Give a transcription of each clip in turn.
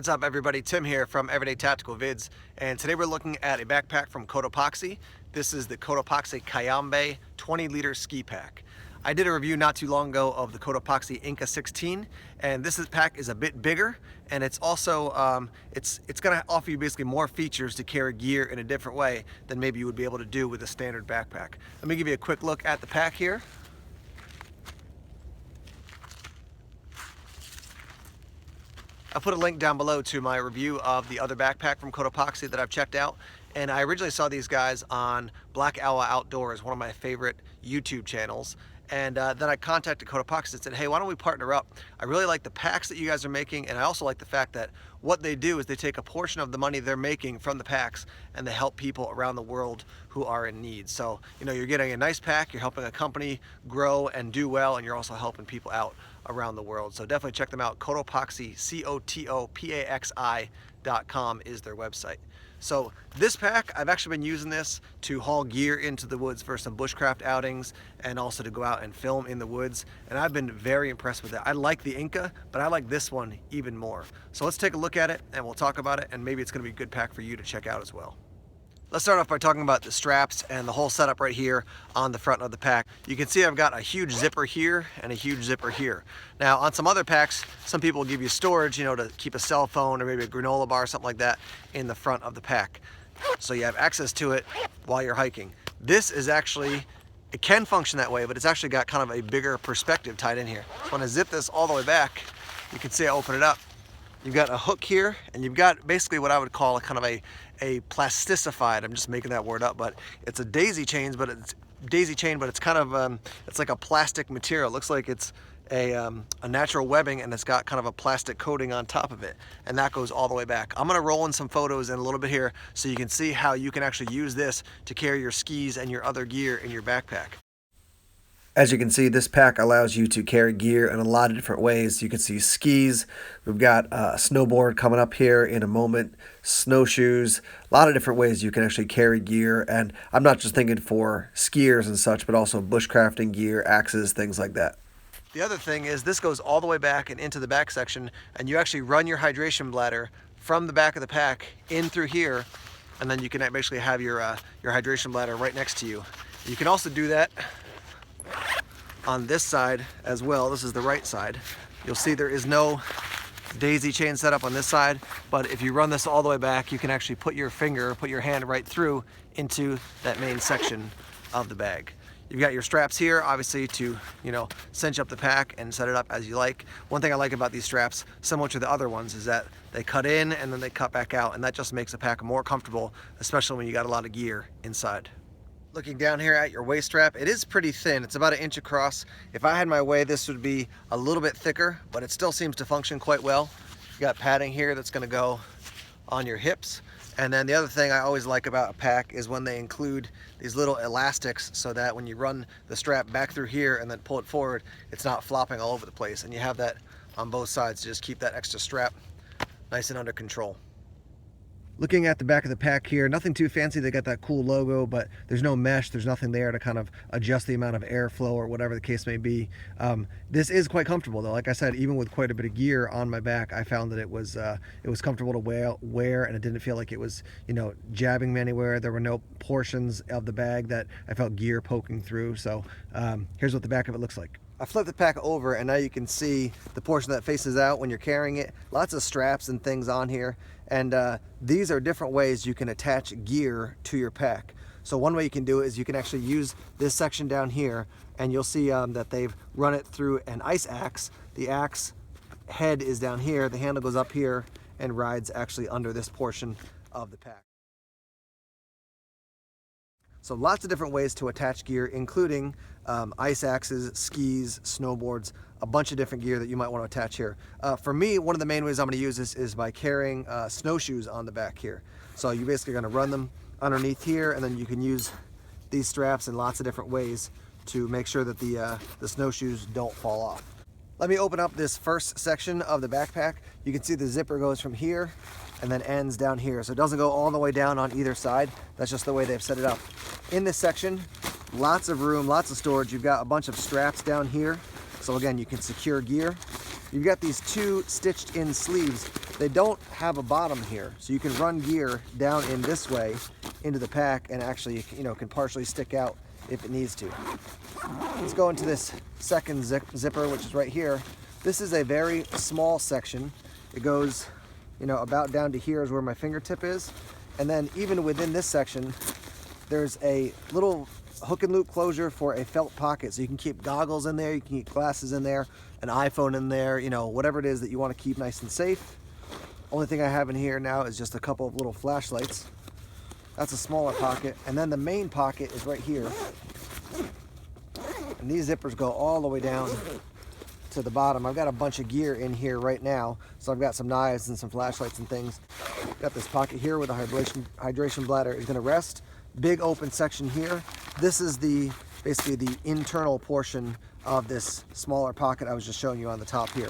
what's up everybody? Tim here from Everyday Tactical Vids, and today we're looking at a backpack from Cotopaxi. This is the Cotopaxi Cayambe 20-liter ski pack. I did a review not too long ago of the Cotopaxi Inca 16, and this pack is a bit bigger, and it's also it's going to offer you basically more features to carry gear in a different way than maybe you would be able to do with a standard backpack. Let me give you a quick look at the pack here. I'll put a link down below to my review of the other backpack from Cotopaxi that I've checked out. And I originally saw these guys on Black Owl Outdoors, one of my favorite YouTube channels. And then I contacted Cotopaxi and said, hey, why don't we partner up? I really like the packs that you guys are making, and I also like the fact that what they do is they take a portion of the money they're making from the packs and they help people around the world who are in need. So, you know, you're getting a nice pack, you're helping a company grow and do well, and you're also helping people out around the world. So definitely check them out. Cotopaxi, COTOPAXI.com is their website. So this pack, I've actually been using this to haul gear into the woods for some bushcraft outings and also to go out and film in the woods. And I've been very impressed with it. I like the Inca, but I like this one even more. So let's take a look at it and we'll talk about it, and maybe it's gonna be a good pack for you to check out as well. Let's start off by talking about the straps and the whole setup right here on the front of the pack. You can see I've got a huge zipper here and a huge zipper here. Now on some other packs, some people will give you storage, you know, to keep a cell phone or maybe a granola bar or something like that in the front of the pack. So you have access to it while you're hiking. This is actually, it can function that way, but it's actually got kind of a bigger perspective tied in here. So when I zip this all the way back, you can see I open it up. You've got a hook here, and you've got basically what I would call a kind of a plasticified, I'm just making that word up, but it's a daisy chain, but it's kind of, it's like a plastic material. It looks like it's a natural webbing, and it's got kind of a plastic coating on top of it, and that goes all the way back. I'm gonna roll in some photos in a little bit here so you can see how you can actually use this to carry your skis and your other gear in your backpack. As you can see, this pack allows you to carry gear in a lot of different ways. You can see skis, we've got a snowboard coming up here in a moment, snowshoes, a lot of different ways you can actually carry gear. And I'm not just thinking for skiers and such, but also bushcrafting gear, axes, things like that. The other thing is this goes all the way back and into the back section, and you actually run your hydration bladder from the back of the pack in through here, and then you can basically have your hydration bladder right next to you. You can also do that on this side as well. This is the right side. You'll see there is no daisy chain setup on this side, but if you run this all the way back, you can actually put your hand right through into that main section of the bag. You've got your straps here, obviously, to, you know, cinch up the pack and set it up as you like. One thing I like about these straps, similar to the other ones, is that they cut in and then they cut back out, and that just makes the pack more comfortable, especially when you got a lot of gear inside. Looking down here at your waist strap, it is pretty thin. It's about 1 inch across. If I had my way, this would be a little bit thicker, but it still seems to function quite well. You got padding here that's gonna go on your hips. And then the other thing I always like about a pack is when they include these little elastics so that when you run the strap back through here and then pull it forward, it's not flopping all over the place. And you have that on both sides to just keep that extra strap nice and under control. Looking at the back of the pack here, nothing too fancy. They got that cool logo, but there's no mesh. There's nothing there to kind of adjust the amount of airflow or whatever the case may be. This is quite comfortable though. Like I said, even with quite a bit of gear on my back, I found that it was comfortable to wear, and it didn't feel like it was, you know, jabbing me anywhere. There were no portions of the bag that I felt gear poking through. So here's what the back of it looks like. I flipped the pack over, and now you can see the portion that faces out when you're carrying it. Lots of straps and things on here. And these are different ways you can attach gear to your pack. So one way you can do it is you can actually use this section down here, and you'll see that they've run it through an ice axe. The axe head is down here, the handle goes up here and rides actually under this portion of the pack. So lots of different ways to attach gear, including ice axes, skis, snowboards, a bunch of different gear that you might want to attach here. For me, one of the main ways I'm going to use this is by carrying snowshoes on the back here. So you're basically going to run them underneath here, and then you can use these straps in lots of different ways to make sure that the snowshoes don't fall off. Let me open up this first section of the backpack. You can see the zipper goes from here and then ends down here. So it doesn't go all the way down on either side. That's just the way they've set it up. In this section, lots of room, lots of storage. You've got a bunch of straps down here. So again, you can secure gear. you've got these two stitched in sleeves. They don't have a bottom here, so you can run gear down in this way into the pack and actually, you know, can partially stick out if it needs to. Let's go into this second zipper, which is right here. This is a very small section. It goes, you know, about down to here is where my fingertip is. And then even within this section, there's a little hook and loop closure for a felt pocket. So you can keep goggles in there, you can keep glasses in there, an iPhone in there, you know, whatever it is that you want to keep nice and safe. Only thing I have in here now is just a couple of little flashlights. That's a smaller pocket. And then the main pocket is right here. And these zippers go all the way down to the bottom. I've got a bunch of gear in here right now. So I've got some knives and some flashlights and things. Got this pocket here where the hydration bladder is going to rest. Big open section here. This is basically the internal portion of this smaller pocket I was just showing you on the top here.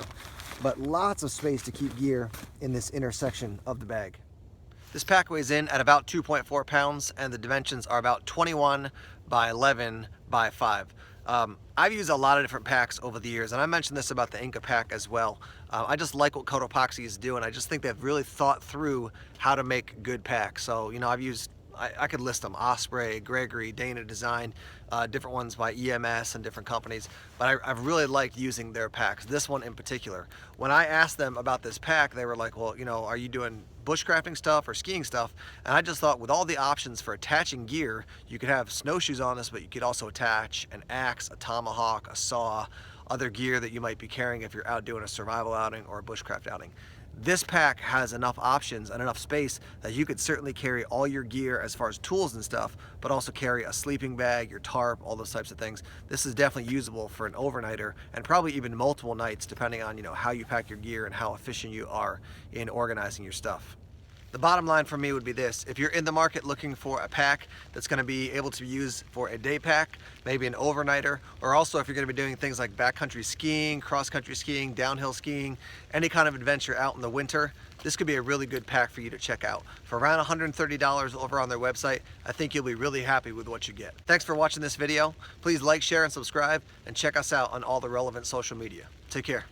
But lots of space to keep gear in this inner section of the bag. This pack weighs in at about 2.4 pounds and the dimensions are about 21 by 11 by 5. I've used a lot of different packs over the years, and I mentioned this about the Inca pack as well. I just like what Cotopaxi is doing. I just think they've really thought through how to make good packs. So, you know, I've used, I could list them: Osprey, Gregory, Dana Design, different ones by EMS and different companies, but I've really liked using their packs, this one in particular. When I asked them about this pack, they were like, well, you know, are you doing bushcrafting stuff or skiing stuff? And I just thought, with all the options for attaching gear, you could have snowshoes on this, but you could also attach an axe, a tomahawk, a saw, other gear that you might be carrying if you're out doing a survival outing or a bushcraft outing. This pack has enough options and enough space that you could certainly carry all your gear as far as tools and stuff, but also carry a sleeping bag, your tarp, all those types of things. This is definitely usable for an overnighter and probably even multiple nights, depending on, you know, how you pack your gear and how efficient you are in organizing your stuff. The bottom line for me would be this: if you're in the market looking for a pack that's going to be able to be used for a day pack, maybe an overnighter, or also if you're going to be doing things like backcountry skiing, cross-country skiing, downhill skiing, any kind of adventure out in the winter, this could be a really good pack for you to check out. For around $130 over on their website, I think you'll be really happy with what you get. Thanks for watching this video. Please like, share, and subscribe, and check us out on all the relevant social media. Take care.